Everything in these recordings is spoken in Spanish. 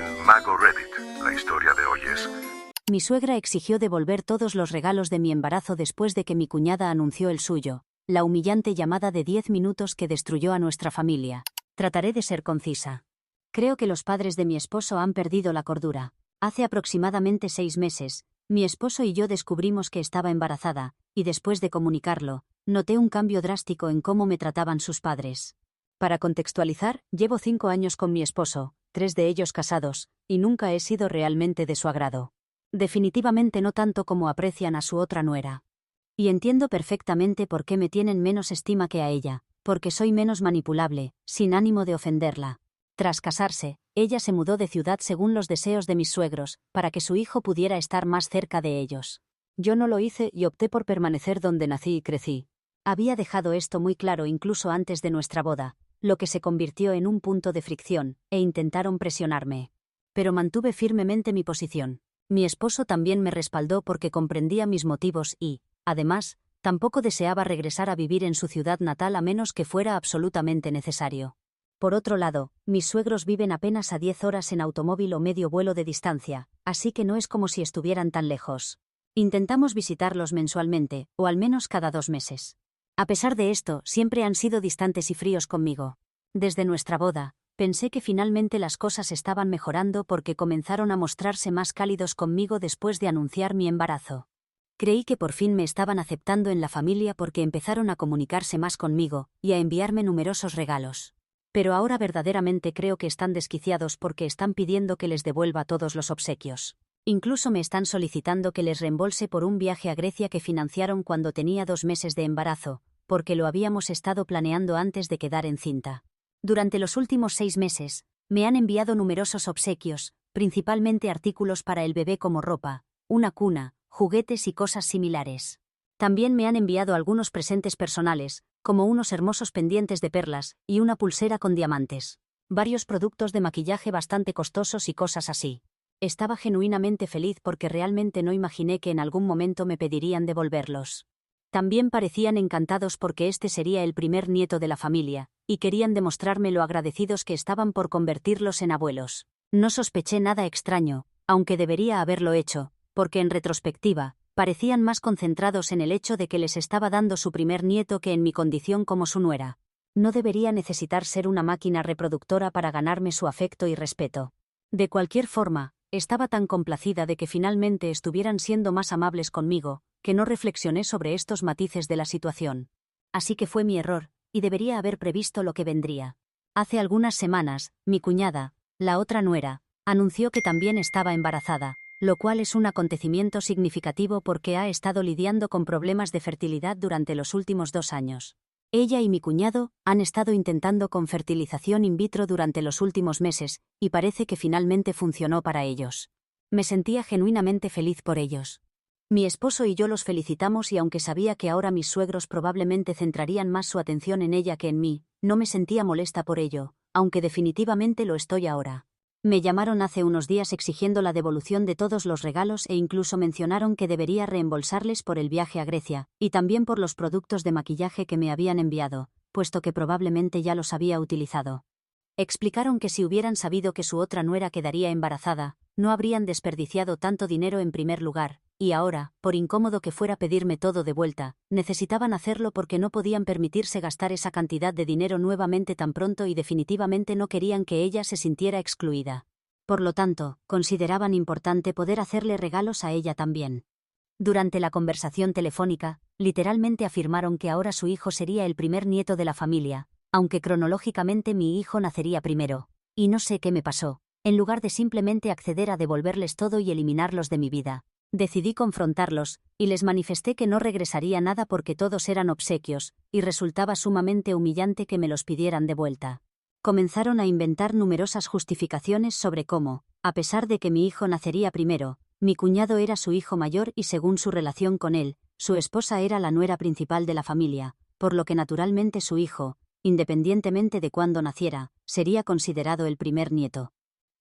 En Mago Reddit, la historia de hoy es... Mi suegra exigió devolver todos los regalos de mi embarazo después de que mi cuñada anunció el suyo, la humillante llamada de 10 minutos que destruyó a nuestra familia. Trataré de ser concisa. Creo que los padres de mi esposo han perdido la cordura. Hace aproximadamente 6 meses, mi esposo y yo descubrimos que estaba embarazada, y después de comunicarlo, noté un cambio drástico en cómo me trataban sus padres. Para contextualizar, llevo 5 años con mi esposo, 3 de ellos casados, y nunca he sido realmente de su agrado. Definitivamente no tanto como aprecian a su otra nuera. Y entiendo perfectamente por qué me tienen menos estima que a ella, porque soy menos manipulable, sin ánimo de ofenderla. Tras casarse, ella se mudó de ciudad según los deseos de mis suegros, para que su hijo pudiera estar más cerca de ellos. Yo no lo hice y opté por permanecer donde nací y crecí. Había dejado esto muy claro incluso antes de nuestra boda, lo que se convirtió en un punto de fricción, e intentaron presionarme. Pero mantuve firmemente mi posición. Mi esposo también me respaldó porque comprendía mis motivos y, además, tampoco deseaba regresar a vivir en su ciudad natal a menos que fuera absolutamente necesario. Por otro lado, mis suegros viven apenas a 10 horas en automóvil o medio vuelo de distancia, así que no es como si estuvieran tan lejos. Intentamos visitarlos mensualmente, o al menos cada 2 meses. A pesar de esto, siempre han sido distantes y fríos conmigo. Desde nuestra boda, pensé que finalmente las cosas estaban mejorando porque comenzaron a mostrarse más cálidos conmigo después de anunciar mi embarazo. Creí que por fin me estaban aceptando en la familia porque empezaron a comunicarse más conmigo y a enviarme numerosos regalos. Pero ahora verdaderamente creo que están desquiciados porque están pidiendo que les devuelva todos los obsequios. Incluso me están solicitando que les reembolse por un viaje a Grecia que financiaron cuando tenía 2 meses de embarazo, porque lo habíamos estado planeando antes de quedar encinta. Durante los últimos 6 meses, me han enviado numerosos obsequios, principalmente artículos para el bebé como ropa, una cuna, juguetes y cosas similares. También me han enviado algunos presentes personales, como unos hermosos pendientes de perlas y una pulsera con diamantes. Varios productos de maquillaje bastante costosos y cosas así. Estaba genuinamente feliz porque realmente no imaginé que en algún momento me pedirían devolverlos. También parecían encantados porque este sería el primer nieto de la familia, y querían demostrarme lo agradecidos que estaban por convertirlos en abuelos. No sospeché nada extraño, aunque debería haberlo hecho, porque en retrospectiva, parecían más concentrados en el hecho de que les estaba dando su primer nieto que en mi condición como su nuera. No debería necesitar ser una máquina reproductora para ganarme su afecto y respeto. De cualquier forma, estaba tan complacida de que finalmente estuvieran siendo más amables conmigo, que no reflexioné sobre estos matices de la situación. Así que fue mi error, y debería haber previsto lo que vendría. Hace algunas semanas, mi cuñada, la otra nuera, anunció que también estaba embarazada, lo cual es un acontecimiento significativo porque ha estado lidiando con problemas de fertilidad durante los últimos 2 años. Ella y mi cuñado han estado intentando con fertilización in vitro durante los últimos meses, y parece que finalmente funcionó para ellos. Me sentía genuinamente feliz por ellos. Mi esposo y yo los felicitamos y aunque sabía que ahora mis suegros probablemente centrarían más su atención en ella que en mí, no me sentía molesta por ello, aunque definitivamente lo estoy ahora. Me llamaron hace unos días exigiendo la devolución de todos los regalos e incluso mencionaron que debería reembolsarles por el viaje a Grecia, y también por los productos de maquillaje que me habían enviado, puesto que probablemente ya los había utilizado. Explicaron que si hubieran sabido que su otra nuera quedaría embarazada, no habrían desperdiciado tanto dinero en primer lugar, y ahora, por incómodo que fuera pedirme todo de vuelta, necesitaban hacerlo porque no podían permitirse gastar esa cantidad de dinero nuevamente tan pronto y definitivamente no querían que ella se sintiera excluida. Por lo tanto, consideraban importante poder hacerle regalos a ella también. Durante la conversación telefónica, literalmente afirmaron que ahora su hijo sería el primer nieto de la familia, aunque cronológicamente mi hijo nacería primero. Y no sé qué me pasó. En lugar de simplemente acceder a devolverles todo y eliminarlos de mi vida, decidí confrontarlos, y les manifesté que no regresaría nada porque todos eran obsequios, y resultaba sumamente humillante que me los pidieran de vuelta. Comenzaron a inventar numerosas justificaciones sobre cómo, a pesar de que mi hijo nacería primero, mi cuñado era su hijo mayor y según su relación con él, su esposa era la nuera principal de la familia, por lo que naturalmente su hijo, independientemente de cuándo naciera, sería considerado el primer nieto.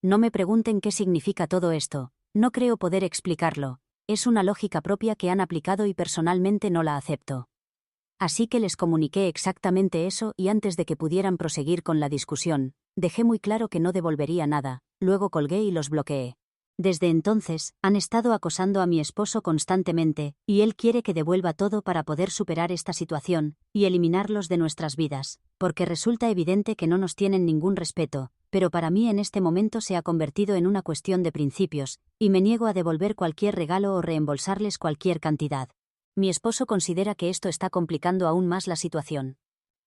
No me pregunten qué significa todo esto, no creo poder explicarlo, es una lógica propia que han aplicado y personalmente no la acepto. Así que les comuniqué exactamente eso y antes de que pudieran proseguir con la discusión, dejé muy claro que no devolvería nada, luego colgué y los bloqueé. Desde entonces, han estado acosando a mi esposo constantemente, y él quiere que devuelva todo para poder superar esta situación y eliminarlos de nuestras vidas, porque resulta evidente que no nos tienen ningún respeto, pero para mí en este momento se ha convertido en una cuestión de principios, y me niego a devolver cualquier regalo o reembolsarles cualquier cantidad. Mi esposo considera que esto está complicando aún más la situación.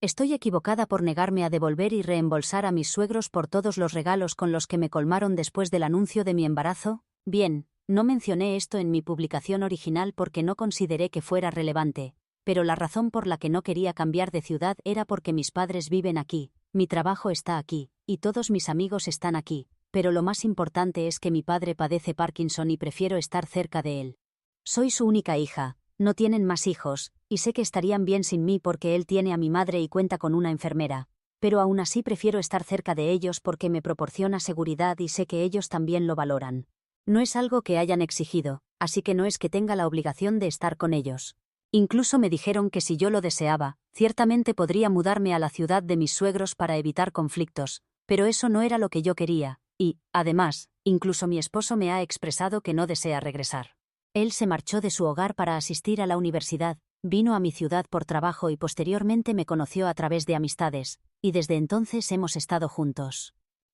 ¿Estoy equivocada por negarme a devolver y reembolsar a mis suegros por todos los regalos con los que me colmaron después del anuncio de mi embarazo? Bien, no mencioné esto en mi publicación original porque no consideré que fuera relevante, pero la razón por la que no quería cambiar de ciudad era porque mis padres viven aquí, mi trabajo está aquí, y todos mis amigos están aquí, pero lo más importante es que mi padre padece Parkinson y prefiero estar cerca de él. Soy su única hija. No tienen más hijos, y sé que estarían bien sin mí porque él tiene a mi madre y cuenta con una enfermera, pero aún así prefiero estar cerca de ellos porque me proporciona seguridad y sé que ellos también lo valoran. No es algo que hayan exigido, así que no es que tenga la obligación de estar con ellos. Incluso me dijeron que si yo lo deseaba, ciertamente podría mudarme a la ciudad de mis suegros para evitar conflictos, pero eso no era lo que yo quería, y, además, incluso mi esposo me ha expresado que no desea regresar. Él se marchó de su hogar para asistir a la universidad, vino a mi ciudad por trabajo y posteriormente me conoció a través de amistades, y desde entonces hemos estado juntos.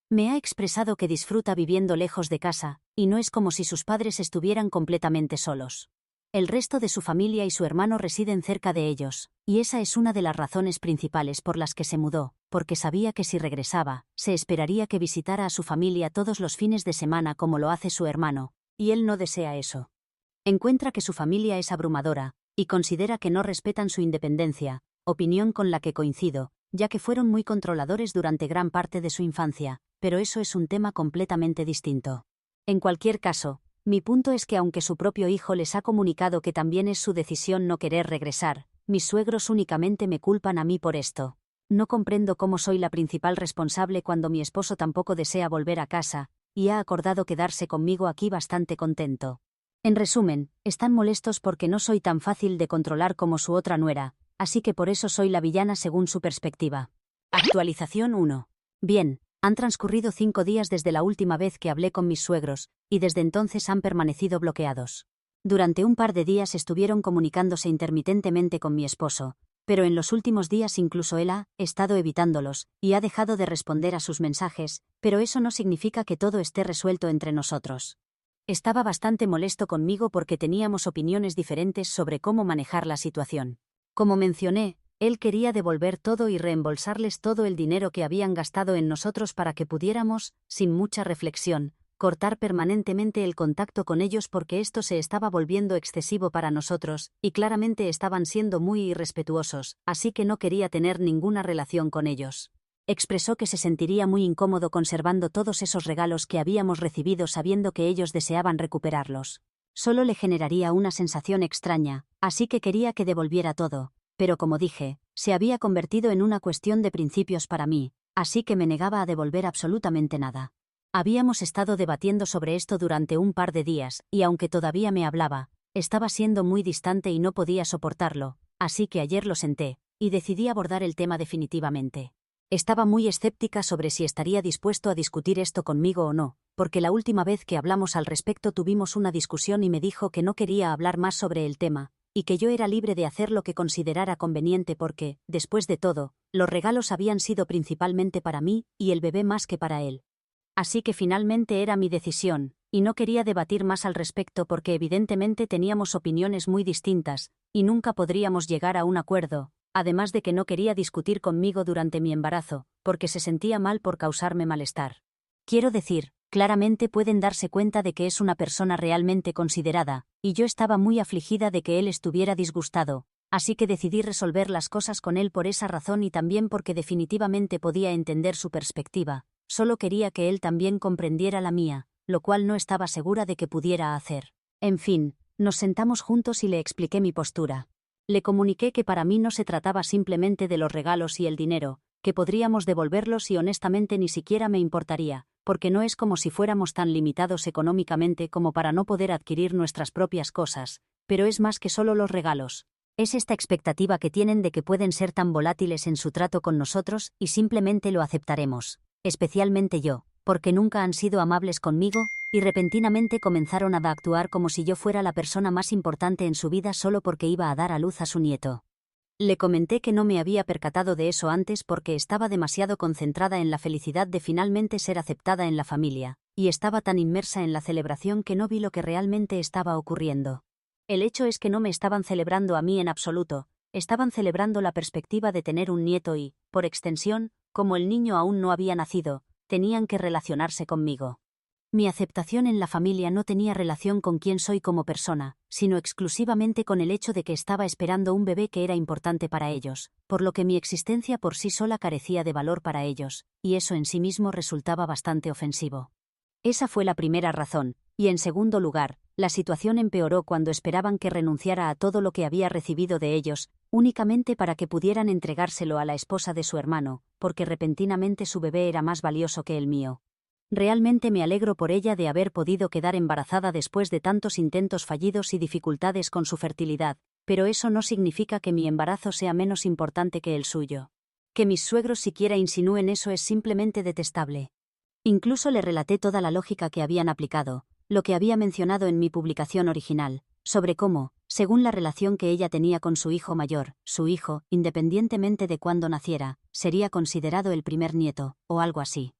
Me ha expresado que disfruta viviendo lejos de casa, y no es como si sus padres estuvieran completamente solos. El resto de su familia y su hermano residen cerca de ellos, y esa es una de las razones principales por las que se mudó, porque sabía que si regresaba, se esperaría que visitara a su familia todos los fines de semana como lo hace su hermano, y él no desea eso. Encuentra que su familia es abrumadora, y considera que no respetan su independencia, opinión con la que coincido, ya que fueron muy controladores durante gran parte de su infancia, pero eso es un tema completamente distinto. En cualquier caso, mi punto es que aunque su propio hijo les ha comunicado que también es su decisión no querer regresar, mis suegros únicamente me culpan a mí por esto. No comprendo cómo soy la principal responsable cuando mi esposo tampoco desea volver a casa, y ha acordado quedarse conmigo aquí bastante contento. En resumen, están molestos porque no soy tan fácil de controlar como su otra nuera, así que por eso soy la villana según su perspectiva. Actualización 1. Bien, han transcurrido 5 días desde la última vez que hablé con mis suegros, y desde entonces han permanecido bloqueados. Durante un par de días estuvieron comunicándose intermitentemente con mi esposo, pero en los últimos días incluso él ha estado evitándolos, y ha dejado de responder a sus mensajes, pero eso no significa que todo esté resuelto entre nosotros. Estaba bastante molesto conmigo porque teníamos opiniones diferentes sobre cómo manejar la situación. Como mencioné, él quería devolver todo y reembolsarles todo el dinero que habían gastado en nosotros para que pudiéramos, sin mucha reflexión, cortar permanentemente el contacto con ellos porque esto se estaba volviendo excesivo para nosotros, y claramente estaban siendo muy irrespetuosos, así que no quería tener ninguna relación con ellos. Expresó que se sentiría muy incómodo conservando todos esos regalos que habíamos recibido sabiendo que ellos deseaban recuperarlos. Solo le generaría una sensación extraña, así que quería que devolviera todo, pero como dije, se había convertido en una cuestión de principios para mí, así que me negaba a devolver absolutamente nada. Habíamos estado debatiendo sobre esto durante un par de días, y aunque todavía me hablaba, estaba siendo muy distante y no podía soportarlo, así que ayer lo senté, y decidí abordar el tema definitivamente. Estaba muy escéptica sobre si estaría dispuesto a discutir esto conmigo o no, porque la última vez que hablamos al respecto tuvimos una discusión y me dijo que no quería hablar más sobre el tema, y que yo era libre de hacer lo que considerara conveniente porque, después de todo, los regalos habían sido principalmente para mí y el bebé más que para él. Así que finalmente era mi decisión, y no quería debatir más al respecto porque evidentemente teníamos opiniones muy distintas, y nunca podríamos llegar a un acuerdo. Además de que no quería discutir conmigo durante mi embarazo, porque se sentía mal por causarme malestar. Quiero decir, claramente pueden darse cuenta de que es una persona realmente considerada, y yo estaba muy afligida de que él estuviera disgustado, así que decidí resolver las cosas con él por esa razón y también porque definitivamente podía entender su perspectiva, solo quería que él también comprendiera la mía, lo cual no estaba segura de que pudiera hacer. En fin, nos sentamos juntos y le expliqué mi postura. Le comuniqué que para mí no se trataba simplemente de los regalos y el dinero, que podríamos devolverlos y honestamente ni siquiera me importaría, porque no es como si fuéramos tan limitados económicamente como para no poder adquirir nuestras propias cosas, pero es más que solo los regalos. Es esta expectativa que tienen de que pueden ser tan volátiles en su trato con nosotros y simplemente lo aceptaremos. Especialmente yo, porque nunca han sido amables conmigo, y repentinamente comenzaron a actuar como si yo fuera la persona más importante en su vida solo porque iba a dar a luz a su nieto. Le comenté que no me había percatado de eso antes porque estaba demasiado concentrada en la felicidad de finalmente ser aceptada en la familia, y estaba tan inmersa en la celebración que no vi lo que realmente estaba ocurriendo. El hecho es que no me estaban celebrando a mí en absoluto, estaban celebrando la perspectiva de tener un nieto y, por extensión, como el niño aún no había nacido, tenían que relacionarse conmigo. Mi aceptación en la familia no tenía relación con quién soy como persona, sino exclusivamente con el hecho de que estaba esperando un bebé que era importante para ellos, por lo que mi existencia por sí sola carecía de valor para ellos, y eso en sí mismo resultaba bastante ofensivo. Esa fue la primera razón, y en segundo lugar, la situación empeoró cuando esperaban que renunciara a todo lo que había recibido de ellos, únicamente para que pudieran entregárselo a la esposa de su hermano, porque repentinamente su bebé era más valioso que el mío. Realmente me alegro por ella de haber podido quedar embarazada después de tantos intentos fallidos y dificultades con su fertilidad, pero eso no significa que mi embarazo sea menos importante que el suyo. Que mis suegros siquiera insinúen eso es simplemente detestable. Incluso le relaté toda la lógica que habían aplicado, lo que había mencionado en mi publicación original, sobre cómo, según la relación que ella tenía con su hijo mayor, su hijo, independientemente de cuándo naciera, sería considerado el primer nieto, o algo así.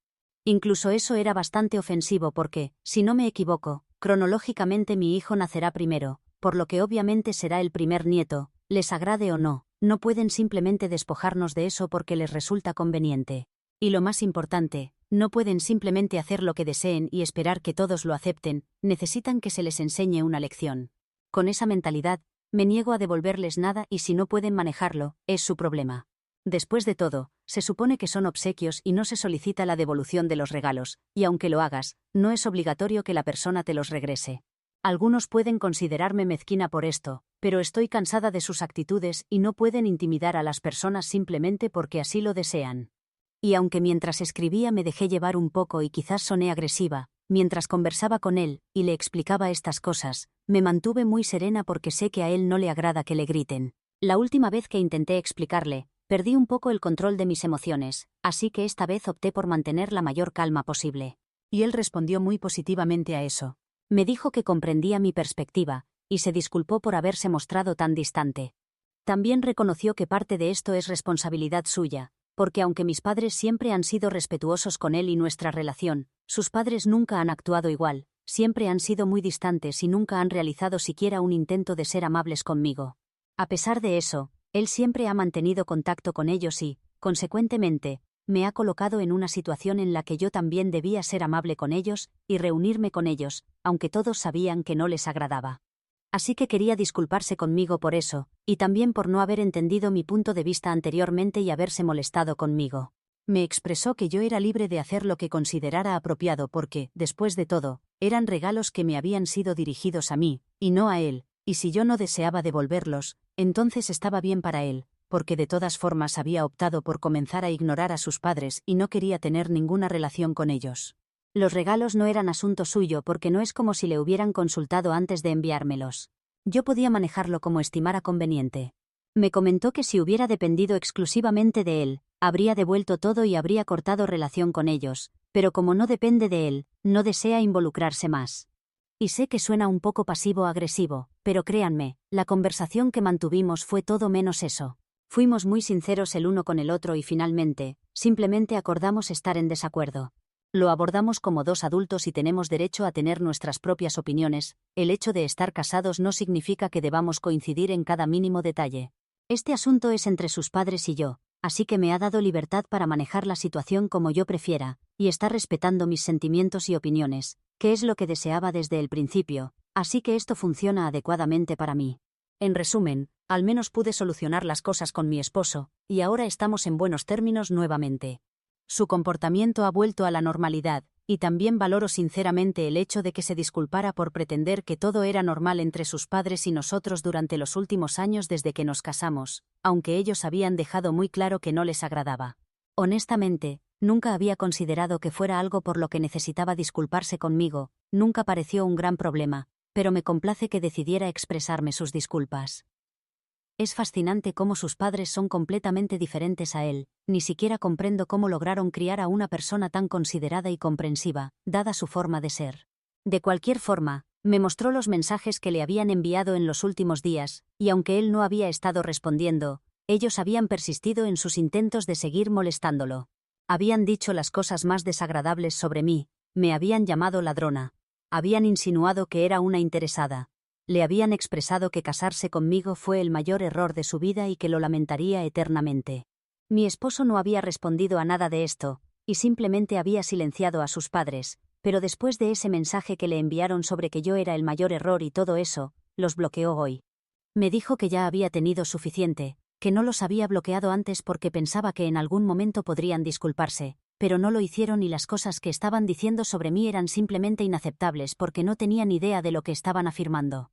Incluso eso era bastante ofensivo porque, si no me equivoco, cronológicamente mi hijo nacerá primero, por lo que obviamente será el primer nieto, les agrade o no, no pueden simplemente despojarnos de eso porque les resulta conveniente. Y lo más importante, no pueden simplemente hacer lo que deseen y esperar que todos lo acepten, necesitan que se les enseñe una lección. Con esa mentalidad, me niego a devolverles nada y si no pueden manejarlo, es su problema. Después de todo, se supone que son obsequios y no se solicita la devolución de los regalos, y aunque lo hagas, no es obligatorio que la persona te los regrese. Algunos pueden considerarme mezquina por esto, pero estoy cansada de sus actitudes y no pueden intimidar a las personas simplemente porque así lo desean. Y aunque mientras escribía me dejé llevar un poco y quizás soné agresiva, mientras conversaba con él y le explicaba estas cosas, me mantuve muy serena porque sé que a él no le agrada que le griten. La última vez que intenté explicarle, perdí un poco el control de mis emociones, así que esta vez opté por mantener la mayor calma posible. Y él respondió muy positivamente a eso. Me dijo que comprendía mi perspectiva, y se disculpó por haberse mostrado tan distante. También reconoció que parte de esto es responsabilidad suya, porque aunque mis padres siempre han sido respetuosos con él y nuestra relación, sus padres nunca han actuado igual, siempre han sido muy distantes y nunca han realizado siquiera un intento de ser amables conmigo. A pesar de eso, él siempre ha mantenido contacto con ellos y, consecuentemente, me ha colocado en una situación en la que yo también debía ser amable con ellos y reunirme con ellos, aunque todos sabían que no les agradaba. Así que quería disculparse conmigo por eso, y también por no haber entendido mi punto de vista anteriormente y haberse molestado conmigo. Me expresó que yo era libre de hacer lo que considerara apropiado porque, después de todo, eran regalos que me habían sido dirigidos a mí, y no a él, y si yo no deseaba devolverlos, entonces estaba bien para él, porque de todas formas había optado por comenzar a ignorar a sus padres y no quería tener ninguna relación con ellos. Los regalos no eran asunto suyo porque no es como si le hubieran consultado antes de enviármelos. Yo podía manejarlo como estimara conveniente. Me comentó que si hubiera dependido exclusivamente de él, habría devuelto todo y habría cortado relación con ellos, pero como no depende de él, no desea involucrarse más. Y sé que suena un poco pasivo-agresivo, pero créanme, la conversación que mantuvimos fue todo menos eso. Fuimos muy sinceros el uno con el otro y finalmente, simplemente acordamos estar en desacuerdo. Lo abordamos como dos adultos y tenemos derecho a tener nuestras propias opiniones. El hecho de estar casados no significa que debamos coincidir en cada mínimo detalle. Este asunto es entre sus padres y yo, así que me ha dado libertad para manejar la situación como yo prefiera, y está respetando mis sentimientos y opiniones, que es lo que deseaba desde el principio, así que esto funciona adecuadamente para mí. En resumen, al menos pude solucionar las cosas con mi esposo, y ahora estamos en buenos términos nuevamente. Su comportamiento ha vuelto a la normalidad, y también valoro sinceramente el hecho de que se disculpara por pretender que todo era normal entre sus padres y nosotros durante los últimos años desde que nos casamos, aunque ellos habían dejado muy claro que no les agradaba. Honestamente, nunca había considerado que fuera algo por lo que necesitaba disculparse conmigo, nunca pareció un gran problema, pero me complace que decidiera expresarme sus disculpas. Es fascinante cómo sus padres son completamente diferentes a él, ni siquiera comprendo cómo lograron criar a una persona tan considerada y comprensiva, dada su forma de ser. De cualquier forma, me mostró los mensajes que le habían enviado en los últimos días, y aunque él no había estado respondiendo, ellos habían persistido en sus intentos de seguir molestándolo. Habían dicho las cosas más desagradables sobre mí, me habían llamado ladrona. Habían insinuado que era una interesada. Le habían expresado que casarse conmigo fue el mayor error de su vida y que lo lamentaría eternamente. Mi esposo no había respondido a nada de esto, y simplemente había silenciado a sus padres, pero después de ese mensaje que le enviaron sobre que yo era el mayor error y todo eso, los bloqueó hoy. Me dijo que ya había tenido suficiente, que no los había bloqueado antes porque pensaba que en algún momento podrían disculparse, pero no lo hicieron y las cosas que estaban diciendo sobre mí eran simplemente inaceptables porque no tenían idea de lo que estaban afirmando.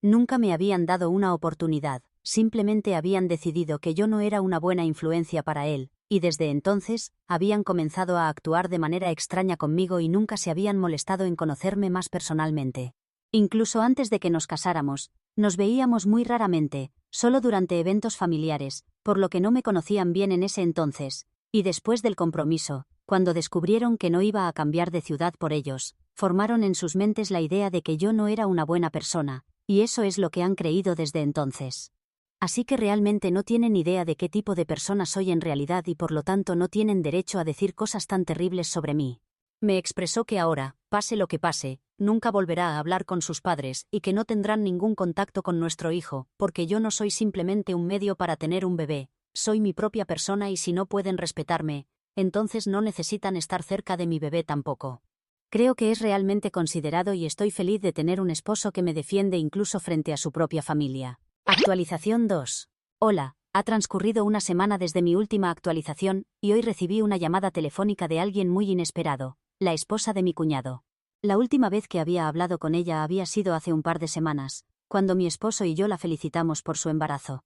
Nunca me habían dado una oportunidad, simplemente habían decidido que yo no era una buena influencia para él, y desde entonces, habían comenzado a actuar de manera extraña conmigo y nunca se habían molestado en conocerme más personalmente. Incluso antes de que nos casáramos, nos veíamos muy raramente, solo durante eventos familiares, por lo que no me conocían bien en ese entonces, y después del compromiso, cuando descubrieron que no iba a cambiar de ciudad por ellos, formaron en sus mentes la idea de que yo no era una buena persona, y eso es lo que han creído desde entonces. Así que realmente no tienen idea de qué tipo de persona soy en realidad y por lo tanto no tienen derecho a decir cosas tan terribles sobre mí. Me expresó que ahora, pase lo que pase, nunca volverá a hablar con sus padres y que no tendrán ningún contacto con nuestro hijo, porque yo no soy simplemente un medio para tener un bebé, soy mi propia persona y si no pueden respetarme, entonces no necesitan estar cerca de mi bebé tampoco. Creo que es realmente considerado y estoy feliz de tener un esposo que me defiende incluso frente a su propia familia. Actualización 2. Hola, ha transcurrido una semana desde mi última actualización, y hoy recibí una llamada telefónica de alguien muy inesperado, la esposa de mi cuñado. La última vez que había hablado con ella había sido hace un par de semanas, cuando mi esposo y yo la felicitamos por su embarazo.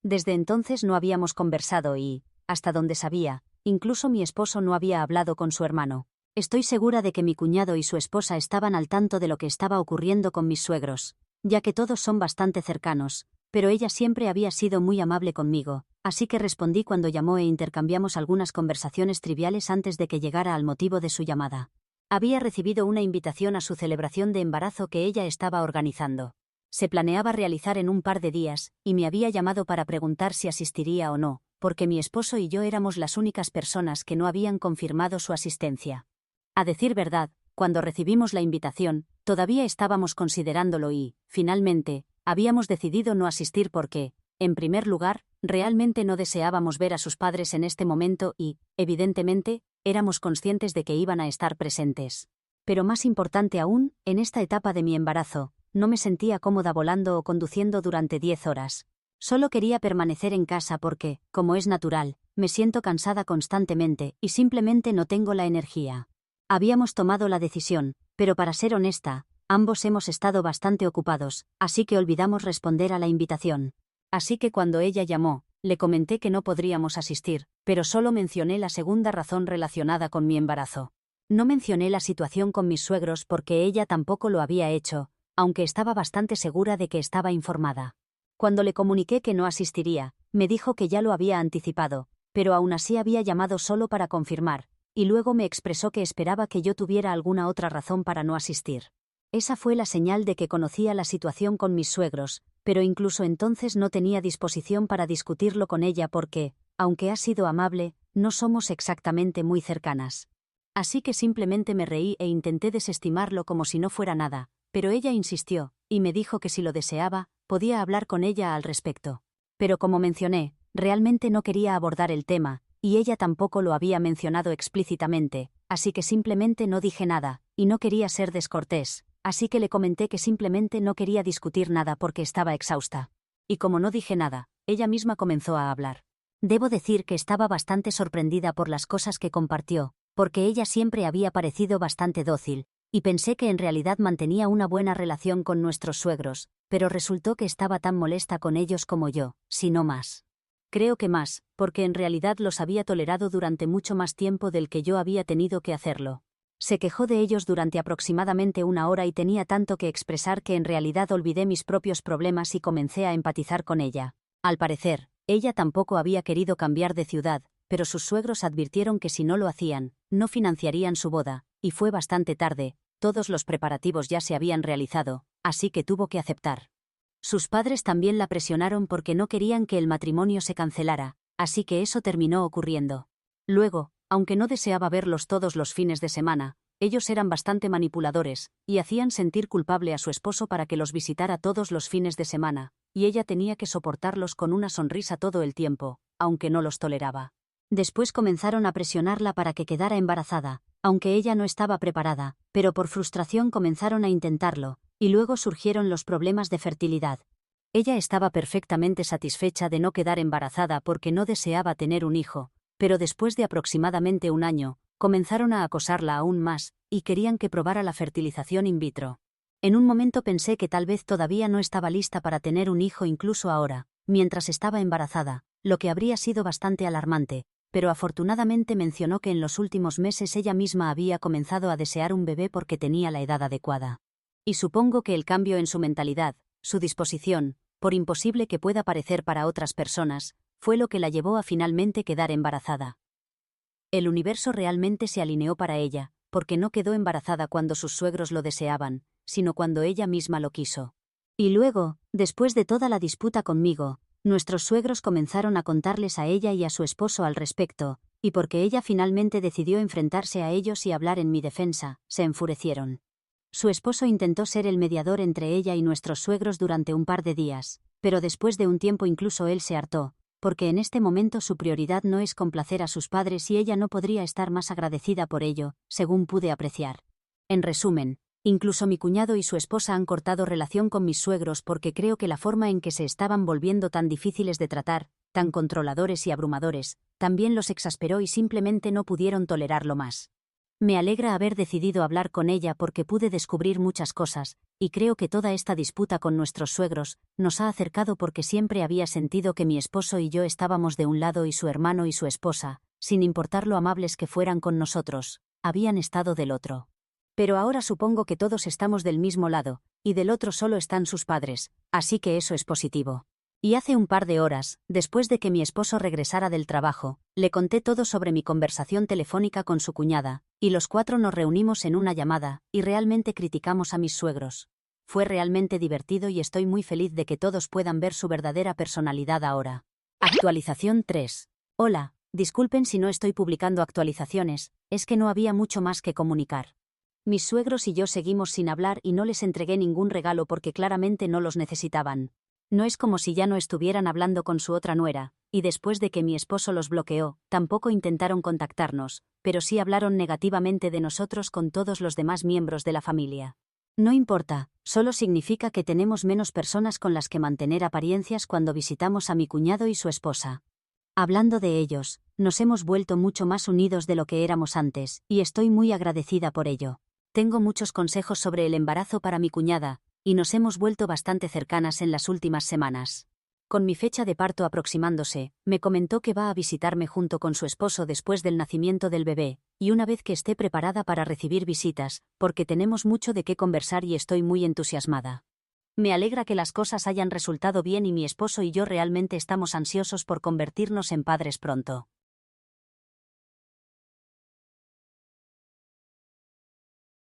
Desde entonces no habíamos conversado y, hasta donde sabía, incluso mi esposo no había hablado con su hermano. Estoy segura de que mi cuñado y su esposa estaban al tanto de lo que estaba ocurriendo con mis suegros, ya que todos son bastante cercanos, pero ella siempre había sido muy amable conmigo, así que respondí cuando llamó e intercambiamos algunas conversaciones triviales antes de que llegara al motivo de su llamada. Había recibido una invitación a su celebración de embarazo que ella estaba organizando. Se planeaba realizar en un par de días, y me había llamado para preguntar si asistiría o no, porque mi esposo y yo éramos las únicas personas que no habían confirmado su asistencia. A decir verdad, cuando recibimos la invitación, todavía estábamos considerándolo y, finalmente, habíamos decidido no asistir porque, en primer lugar, realmente no deseábamos ver a sus padres en este momento y, evidentemente, éramos conscientes de que iban a estar presentes. Pero más importante aún, en esta etapa de mi embarazo, no me sentía cómoda volando o conduciendo durante 10 horas. Solo quería permanecer en casa porque, como es natural, me siento cansada constantemente y simplemente no tengo la energía. Habíamos tomado la decisión, pero para ser honesta, ambos hemos estado bastante ocupados, así que olvidamos responder a la invitación. Así que cuando ella llamó, le comenté que no podríamos asistir, pero solo mencioné la segunda razón relacionada con mi embarazo. No mencioné la situación con mis suegros porque ella tampoco lo había hecho, aunque estaba bastante segura de que estaba informada. Cuando le comuniqué que no asistiría, me dijo que ya lo había anticipado, pero aún así había llamado solo para confirmar, y luego me expresó que esperaba que yo tuviera alguna otra razón para no asistir. Esa fue la señal de que conocía la situación con mis suegros, pero incluso entonces no tenía disposición para discutirlo con ella porque, aunque ha sido amable, no somos exactamente muy cercanas. Así que simplemente me reí e intenté desestimarlo como si no fuera nada, pero ella insistió, y me dijo que si lo deseaba, podía hablar con ella al respecto. Pero como mencioné, realmente no quería abordar el tema, y ella tampoco lo había mencionado explícitamente, así que simplemente no dije nada, y no quería ser descortés, así que le comenté que simplemente no quería discutir nada porque estaba exhausta. Y como no dije nada, ella misma comenzó a hablar. Debo decir que estaba bastante sorprendida por las cosas que compartió, porque ella siempre había parecido bastante dócil, y pensé que en realidad mantenía una buena relación con nuestros suegros, pero resultó que estaba tan molesta con ellos como yo, si no más. Creo que más, porque en realidad los había tolerado durante mucho más tiempo del que yo había tenido que hacerlo. Se quejó de ellos durante aproximadamente 1 hora y tenía tanto que expresar que en realidad olvidé mis propios problemas y comencé a empatizar con ella. Al parecer, ella tampoco había querido cambiar de ciudad, pero sus suegros advirtieron que si no lo hacían, no financiarían su boda, y fue bastante tarde, todos los preparativos ya se habían realizado, así que tuvo que aceptar. Sus padres también la presionaron porque no querían que el matrimonio se cancelara, así que eso terminó ocurriendo. Luego, aunque no deseaba verlos todos los fines de semana, ellos eran bastante manipuladores, y hacían sentir culpable a su esposo para que los visitara todos los fines de semana, y ella tenía que soportarlos con una sonrisa todo el tiempo, aunque no los toleraba. Después comenzaron a presionarla para que quedara embarazada, aunque ella no estaba preparada, pero por frustración comenzaron a intentarlo, y luego surgieron los problemas de fertilidad. Ella estaba perfectamente satisfecha de no quedar embarazada porque no deseaba tener un hijo, pero después de aproximadamente un año, comenzaron a acosarla aún más, y querían que probara la fertilización in vitro. En un momento pensé que tal vez todavía no estaba lista para tener un hijo incluso ahora, mientras estaba embarazada, lo que habría sido bastante alarmante, pero afortunadamente mencionó que en los últimos meses ella misma había comenzado a desear un bebé porque tenía la edad adecuada. Y supongo que el cambio en su mentalidad, su disposición, por imposible que pueda parecer para otras personas, fue lo que la llevó a finalmente quedar embarazada. El universo realmente se alineó para ella, porque no quedó embarazada cuando sus suegros lo deseaban, sino cuando ella misma lo quiso. Y luego, después de toda la disputa conmigo, nuestros suegros comenzaron a contarles a ella y a su esposo al respecto, y porque ella finalmente decidió enfrentarse a ellos y hablar en mi defensa, se enfurecieron. Su esposo intentó ser el mediador entre ella y nuestros suegros durante un par de días, pero después de un tiempo incluso él se hartó, porque en este momento su prioridad no es complacer a sus padres y ella no podría estar más agradecida por ello, según pude apreciar. En resumen, incluso mi cuñado y su esposa han cortado relación con mis suegros porque creo que la forma en que se estaban volviendo tan difíciles de tratar, tan controladores y abrumadores, también los exasperó y simplemente no pudieron tolerarlo más. Me alegra haber decidido hablar con ella porque pude descubrir muchas cosas, y creo que toda esta disputa con nuestros suegros nos ha acercado porque siempre había sentido que mi esposo y yo estábamos de un lado y su hermano y su esposa, sin importar lo amables que fueran con nosotros, habían estado del otro. Pero ahora supongo que todos estamos del mismo lado, y del otro solo están sus padres, así que eso es positivo. Y hace un par de horas, después de que mi esposo regresara del trabajo, le conté todo sobre mi conversación telefónica con su cuñada, y los cuatro nos reunimos en una llamada, y realmente criticamos a mis suegros. Fue realmente divertido y estoy muy feliz de que todos puedan ver su verdadera personalidad ahora. Actualización 3. Hola, disculpen si no estoy publicando actualizaciones, es que no había mucho más que comunicar. Mis suegros y yo seguimos sin hablar y no les entregué ningún regalo porque claramente no los necesitaban. No es como si ya no estuvieran hablando con su otra nuera, y después de que mi esposo los bloqueó, tampoco intentaron contactarnos, pero sí hablaron negativamente de nosotros con todos los demás miembros de la familia. No importa, solo significa que tenemos menos personas con las que mantener apariencias cuando visitamos a mi cuñado y su esposa. Hablando de ellos, nos hemos vuelto mucho más unidos de lo que éramos antes, y estoy muy agradecida por ello. Tengo muchos consejos sobre el embarazo para mi cuñada, y nos hemos vuelto bastante cercanas en las últimas semanas. Con mi fecha de parto aproximándose, me comentó que va a visitarme junto con su esposo después del nacimiento del bebé, y una vez que esté preparada para recibir visitas, porque tenemos mucho de qué conversar y estoy muy entusiasmada. Me alegra que las cosas hayan resultado bien y mi esposo y yo realmente estamos ansiosos por convertirnos en padres pronto.